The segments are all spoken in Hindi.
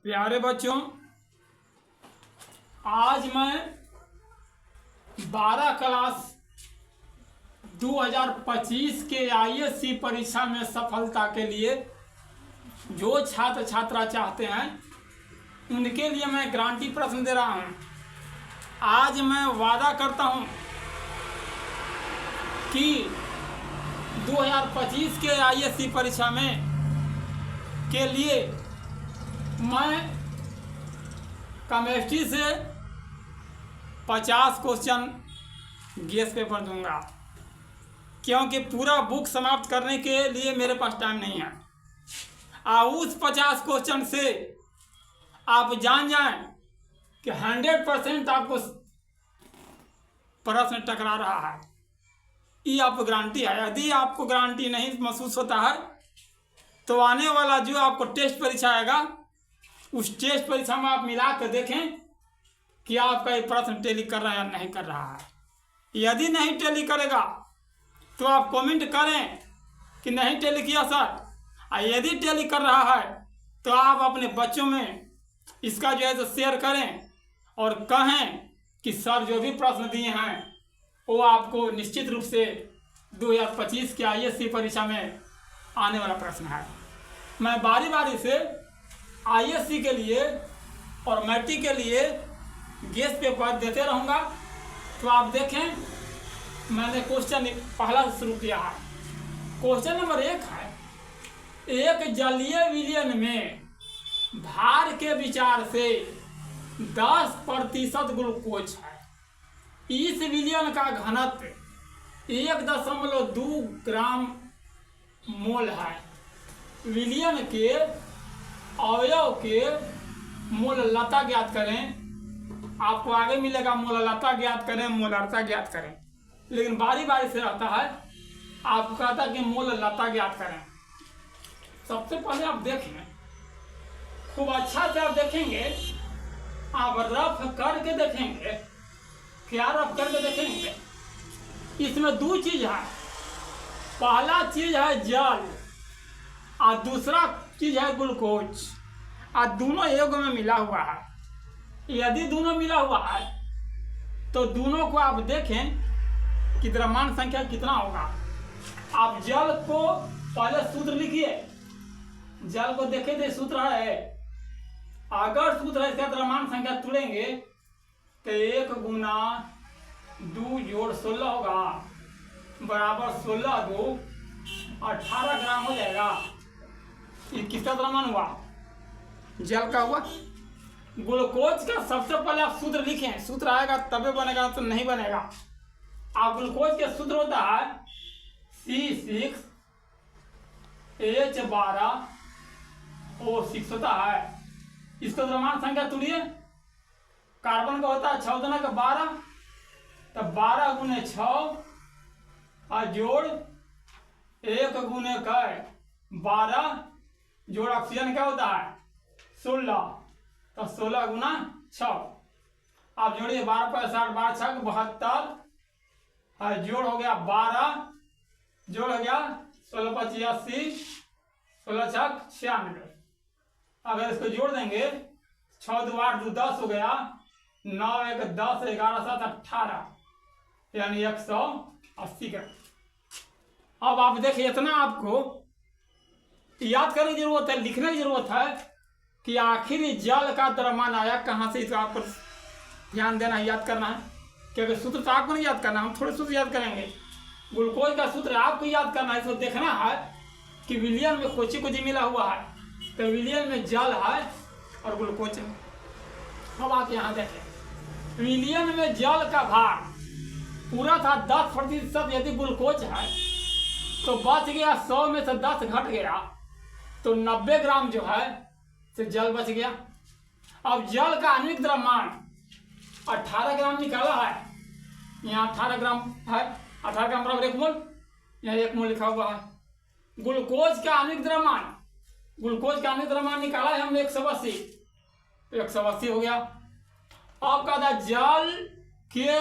प्यारे बच्चों, आज मैं 12 क्लास 2025 के आईएससी परीक्षा में सफलता के लिए जो छात्र छात्रा चाहते हैं उनके लिए मैं गारंटी प्रश्न दे रहा हूं। आज मैं वादा करता हूं कि 2025 के आईएससी परीक्षा में के लिए मैं केमिस्ट्री से 50 क्वेश्चन गेस पेपर दूंगा, क्योंकि पूरा बुक समाप्त करने के लिए मेरे पास टाइम नहीं है। उस 50 क्वेश्चन से आप जान जाएं कि 100% आपको प्रश्न टकरा रहा है। ये आपको गारंटी है। यदि आपको गारंटी नहीं महसूस होता है तो आने वाला जो आपको टेस्ट परीक्षा आएगा, उस टेस्ट परीक्षा में आप मिला कर देखें कि आपका ये प्रश्न टैली कर रहा है या नहीं कर रहा है। यदि नहीं टैली करेगा तो आप कमेंट करें कि नहीं टैली किया सर, और यदि टैली कर रहा है तो आप अपने बच्चों में इसका जो है तो शेयर करें और कहें कि सर जो भी प्रश्न दिए हैं वो आपको निश्चित रूप से 2025 के आईएससी परीक्षा में आने वाला प्रश्न है। मैं बारी बारी से आईएससी के लिए और मैट्रिक के लिए गेस पेपर देते रहूँगा। तो आप देखें, मैंने क्वेश्चन पहला शुरू किया है। क्वेश्चन नंबर 1 है, एक जलीय विलयन में भार के विचार से 10% ग्लूकोज है। इस विलयन का घनत्व 1.2 ग्राम मोल है। विलयन के अवयव के मोललता ज्ञात करें। आपको आगे मिलेगा मोललता ज्ञात करें, मोलरता ज्ञात करें, लेकिन बारी बारी से रहता है। आपको कहता है कि मोललता ज्ञात करें। सबसे पहले आप देखें, खूब अच्छा से आप देखेंगे, आप रफ करके देखेंगे। क्या रफ करके देखेंगे? इसमें 2 चीज है। पहला चीज है जल और दूसरा चीज है ग्लूकोज, और दोनों एक में मिला हुआ है। यदि दोनों मिला हुआ है तो दोनों को आप देखें कि द्रव्यमान संख्या कितना होगा। आप जल को पहले सूत्र लिखिए। जल को देखे तो सूत्र है, अगर सूत्र है इसका द्रव्यमान संख्या तुड़ेंगे तो 1 × 2 + 16 होगा, बराबर 16 × 2 18 ग्राम हो जाएगा। ये किसका द्रव्यमान हुआ? जल का हुआ। ग्लूकोज का सबसे पहले आप सूत्र लिखें। सूत्र आएगा तबे बनेगा, तो नहीं बनेगा। आप ग्लूकोज के सूत्र होता है C6H12O6 होता है। इसका द्रव्यमान संख्या तुड़िए। कार्बन का होता है 6 × 12, तो 12 × 6 और जोड़ 1 × 12 जोड़ ऑक्सीजन क्या होता है 16, तो 16 × 6 आप जोड़िए। 12 × 60, 12 × 6 72 और जोड़ हो गया 12, जोड़ हो गया 16 × 5 80, 16 × 6 96। अगर इसको जोड़ देंगे 6 × 2 8 2 10 हो गया, 9 1 10 11 7 18, यानी 180 ग्राम। अब आप देखिए, इतना आपको याद करने की जरूरत है, लिखने की जरूरत है कि आखिर जल का द्रव्यमान आया कहाँ से। इसका आपको ध्यान देना है, याद करना है, क्योंकि सूत्र तो आपको नहीं याद करना, हम थोड़े सूत्र याद करेंगे। ग्लूकोज का सूत्र आपको याद करना है। इसको देखना है कि विलयन में कोची कोची मिला हुआ है, तो विलयन में जल है और ग्लूकोज है। अब आप यहाँ देखें, विलयन में जल का भार पूरा था 10%। यदि ग्लूकोज है तो बच गया 100 में से 10 घट गया, तो 90 ग्राम जो है तो जल बच गया। अब जल का आणविक द्रव्यमान 18 ग्राम निकाला है। यहाँ 18 ग्राम है, 18 ग्राम बराबर 1 मोल, यहाँ 1 मोल लिखा हुआ है। ग्लूकोज का आणविक द्रव्यमान, ग्लूकोज का आणविक द्रव्यमान निकाला है हमने 180, तो 180 हो गया। अब कहा था जल के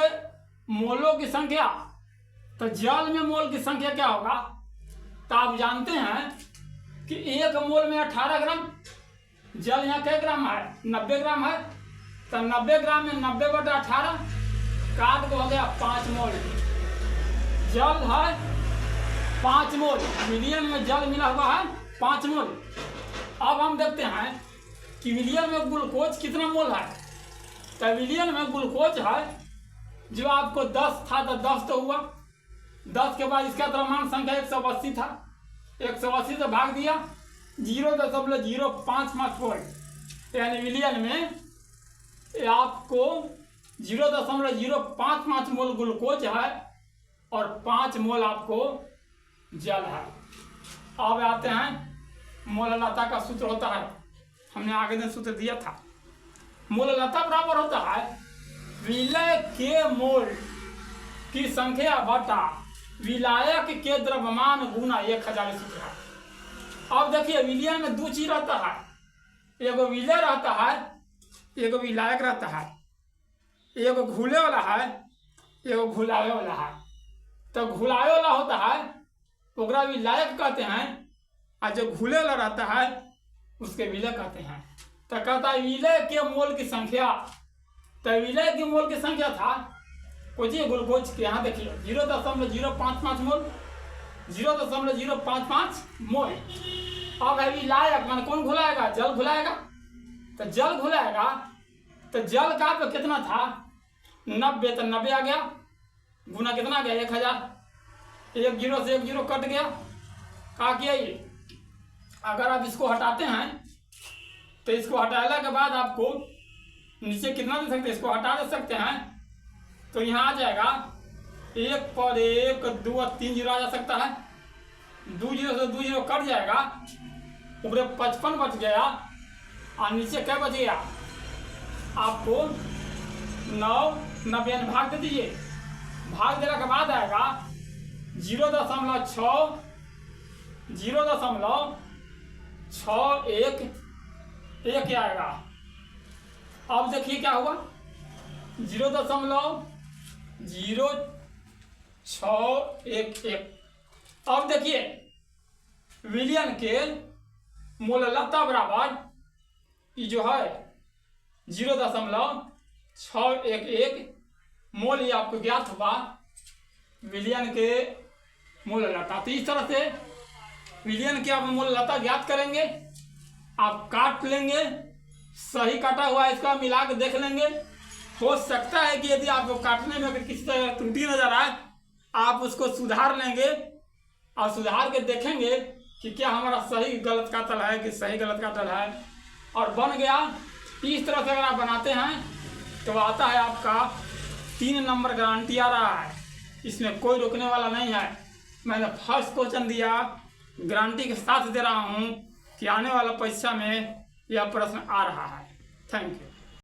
मोलों की संख्या, तो जल में मोल की संख्या क्या होगा? तो आप जानते हैं कि 1 मोल में 18 ग्राम, जल यहाँ क्या ग्राम है, 90 ग्राम है। तो 90 ग्राम में 90/18 काट को हो गया 5 मोल। जल है 5 मोल, मिलियन में जल मिला हुआ है 5 मोल। अब हम देखते हैं कि मिलियन में ग्लूकोज कितना मोल है। तो मिलियन में ग्लूकोज है, जो आपको 10 था तो 10 तो हुआ, 10 के बाद इसका द्रव्यमान संख्या 180 था, 180 से भाग दिया 0.055 मोल, यानी मिलियन में आपको 0.055 मोल ग्लूकोज है और 5 मोल आपको जल है। अब आते हैं मोललता का सूत्र होता है, हमने आगे दिन सूत्र दिया था। मोललता बराबर होता है विलय के मोल की संख्या बटा विलायक के द्रव्यमान गुना 1000 सूत्र है। अब देखिए विलयन में 2 चीज रहता है, एगो विलय रहता है, एगो विलायक रहता है। एगो घुले वाला है, एगो घुलावे वाला है। तो घुलावे वाला होता है ओकरा विलायक कहते हैं, और जो घुले वाला रहता है उसके विलय कहते हैं। तो कहता है विलय के मोल की संख्या, तो विलय के मोल की संख्या था कुछ ग्लूकोज के, यहाँ देखिए 0.055 मोल, 0.055 मोल। अब है विलायक मान कौन घुलाएगा, जल घुलाएगा। तो जल घुलाएगा तो जल का पे कितना था 90, तो 90 आ गया, गुना कितना गया 1000, 1 0 से 1 0 कट गया। क्या किया ये, अगर आप इसको हटाते हैं तो इसको हटाने के बाद आपको नीचे कितना दे सकते हैं, इसको हटा दे सकते हैं। तो यहाँ आ जाएगा 1 पर 1 2 और 3 0 आ जा सकता है, 2 0 से 2 0 कट जाएगा, ऊपर 55 बच गया और नीचे क्या बच गया आपको 9 90 भाग दे दीजिए। भाग देने के बाद आएगा 0.611 आएगा। अब देखिए क्या हुआ 0.0611। अब देखिए विलयन के मोललता बराबर ये जो है 0.611 मोल, ये आपको ज्ञात हुआ विलयन के मोललता। तो इस तरह से विलयन के आप मोललता ज्ञात करेंगे। आप काट लेंगे, सही काटा हुआ है इसका मिला के देख लेंगे। हो सकता है कि यदि आपको काटने में अगर किसी तरह त्रुटि नजर आए, आप उसको सुधार लेंगे और सुधार के देखेंगे कि क्या हमारा सही गलत काटल है कि सही गलत काटल है, और बन गया। इस तरह से अगर आप बनाते हैं तो आता है आपका 3 नंबर गारंटी आ रहा है, इसमें कोई रोकने वाला नहीं है। मैंने फर्स्ट क्वेश्चन दिया, गारंटी के साथ दे रहा हूँ कि आने वाला परीक्षा में यह प्रश्न आ रहा है। Thank you.